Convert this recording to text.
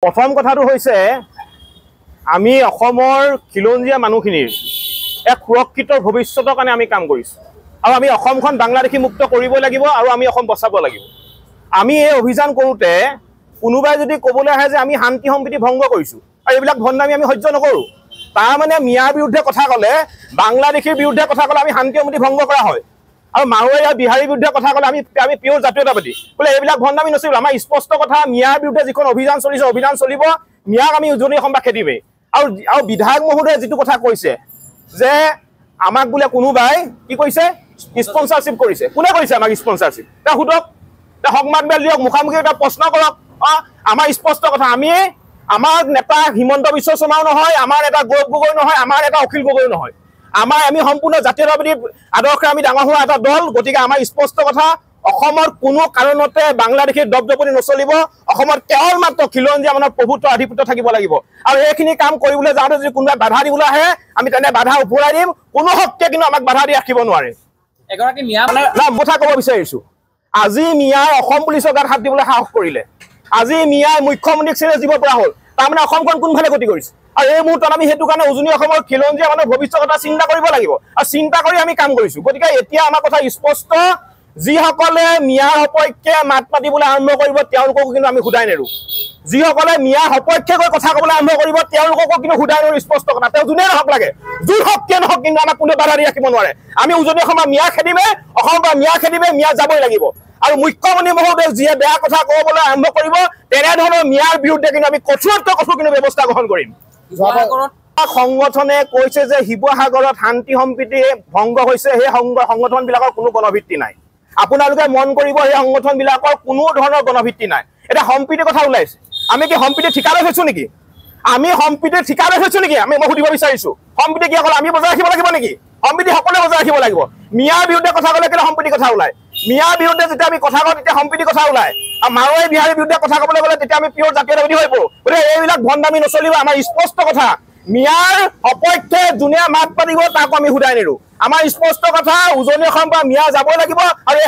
প্ৰথম কথাটো হৈছে আমি অসমৰ খিলঞ্জীয়া মানুহখিনিৰ এক সুৰক্ষিত ভৱিষ্যতৰ কাৰণে আমি কাম কৰিছো আৰু আমি অসমখন বাংলাদেশী মুক্ত কৰিব লাগিব আৰু আমি অসম বচাব লাগিব। আমি এই অভিযান কৰোঁতে কোনোবাই যদি ক'বলৈ আহে যে আমি শান্তি সম্প্ৰীতি ভংগ কৰিছো আৰু এইবিলাক ভণ্ডামি আমি সহ্য নকৰোঁ, তাৰ মানে মিয়াৰ বিৰুদ্ধে কথা ক'লে, বাংলাদেশীৰ বিৰুদ্ধে কথা ক'লে আমি শান্তি সম্প্ৰীতি ভংগ কৰা হয় আৰু মাৰোৱাৰী আৰু বিহাৰীৰ বিৰুদ্ধে কথা ক'লে আমি পিয়ৰ জাতীয়তাবাদী বোলে এইবিলাক ভণ্ডামি নচলিব। আমাৰ স্পষ্ট কথা, মিয়াৰ বিৰুদ্ধে যিখন অভিযান চলিছে অভিযান চলিব, মিয়াক আমি উজনি অসমবাসী খেদিমেই। আৰু বিধায়ক মহোদয়ে যিটো কথা কৈছে যে আমাক বোলে কোনোবাই কি কৈছে স্পন্সাৰশ্বিপ কৰিছে, কোনে কৰিছে আমাক স্পন্সাৰশ্বিপ? তেওঁ সোধক, তেওঁ সংবাদমেল দিয়ক, মুখামুখি এটা প্ৰশ্ন কৰক। আমাৰ স্পষ্ট কথা, আমাৰ নেতা হিমন্ত বিশ্ব শৰ্মাও নহয়, আমাৰ নেতা গৌৰৱ গগৈ নহয়, আমাৰ নেতা অখিল গগৈ নহয়, আমি সম্পূৰ্ণ জাতীয়তাবাদী আদৰ্শে আমি ডাঙৰ হোৱা এটা দল। গতিকে আমাৰ স্পষ্ট কথা, অসমৰ কোনো কাৰণতে বাংলাদেশীৰ দপদপনি নচলিব। অসমত কেৱল মাত্ৰ খিলঞ্জীয়া মানুহৰ প্ৰভুত্ব আধিপত্য থাকিব লাগিব আৰু এইখিনি কাম কৰিবলৈ যাওঁতে যদি কোনোবাই বাধা দিবলৈ আহে আমি তেনে বাধা উফৰাই দিম। কোনো শক্তিয়ে কিন্তু আমাক বাধা দি ৰাখিব নোৱাৰে। এগৰাকী মিয়া কথা ক'ব বিচাৰিছো, আজি মিয়াই অসম পুলিচৰ গাত হাত দিবলৈ সাহস কৰিলে, আজি মিয়াই মুখ্যমন্ত্ৰীক চিৰিয়াছ দিব পৰা হ'ল, তাৰমানে অসমখন কোনফালে গতি কৰিছে। আৰু এই মুহূৰ্তত আমি সেইটো কাৰণে উজনি অসমৰ খিলঞ্জীয়া মানুহৰ ভৱিষ্যতৰ কথা চিন্তা কৰিব লাগিব আৰু চিন্তা কৰি আমি কাম কৰিছো। গতিকে এতিয়া আমাৰ কথা স্পষ্ট, যিসকলে মিয়াৰ সপক্ষে মাত মাতিবলৈ আৰম্ভ কৰিব তেওঁলোককো কিন্তু আমি সোধাই নেৰো, যিসকলে মিয়াৰ সপক্ষে গৈ কথা ক'বলৈ আৰম্ভ কৰিব তেওঁলোককো কিন্তু সোধাই নেৰো। স্পষ্ট কথা, তেওঁ যোনে নহওক লাগে, যোন শক্তিয়ে নহওক, কিন্তু আমাক কোনেও বাধা দি ৰাখিব নোৱাৰে। আমি উজনি অসমৰ মিয়া খেদিমে, অসমৰ পৰা মিয়া খেদিমে, মিয়া যাবই লাগিব। আৰু মুখ্যমন্ত্ৰী মহোদয়ে যিয়ে বেয়া কথা ক'বলৈ আৰম্ভ কৰিব তেনেধৰণৰ মিয়াৰ বিৰুদ্ধে কিন্তু আমি কঠোৰতকৈ কঠোৰ কিন্তু ব্যৱস্থা গ্ৰহণ কৰিম। সংগঠনে কৈছে যে শিৱসাগৰত শান্তি সম্প্ৰীতি ভংগ হৈছে, সেই সংগঠনবিলাকৰ কোনো গণভিত্তি নাই। আপোনালোকে মন কৰিব, সেই সংগঠনবিলাকৰ কোনো ধৰণৰ গণভিত্তি নাই। এটা সম্প্ৰীতিৰ কথা ওলাইছে, আমি কি সম্প্ৰীতি ঠিকা লৈ থৈছো নেকি? আমি সম্প্ৰীতিৰ ঠিকা লৈ থৈছো নেকি? মই সুধিব বিচাৰিছো, সম্প্ৰীতি কি অকল আমি বজাই ৰাখিব লাগিব নেকি? সম্প্ৰীতি সকলোৱে বজাই ৰাখিব লাগিব। মিয়াৰ বিৰুদ্ধে কথা ক'লে কেলে সম্প্ৰীতিৰ কথা ওলায়? মিয়াৰ বিৰুদ্ধে যেতিয়া আমি কথা কওঁ তেতিয়া সম্প্ৰীতিৰ কথা ওলায়, আৰু মাৰোৱাৰী বিহাৰীৰ বিৰুদ্ধে কথা ক'বলৈ গ'লে তেতিয়া আমি পিয়ৰ জাতীয়তাবাদী হৈ পৰোঁ। গতিকে এইবিলাক ভণ্ডামি নচলিব। আমাৰ স্পষ্ট কথা, মিয়াৰ সপক্ষে যোনে মাত পাতিব তাকো আমি সোধাই নেৰো। আমাৰ স্পষ্ট কথা, উজনি অসমৰ পৰা মিয়া যাবই লাগিব আৰু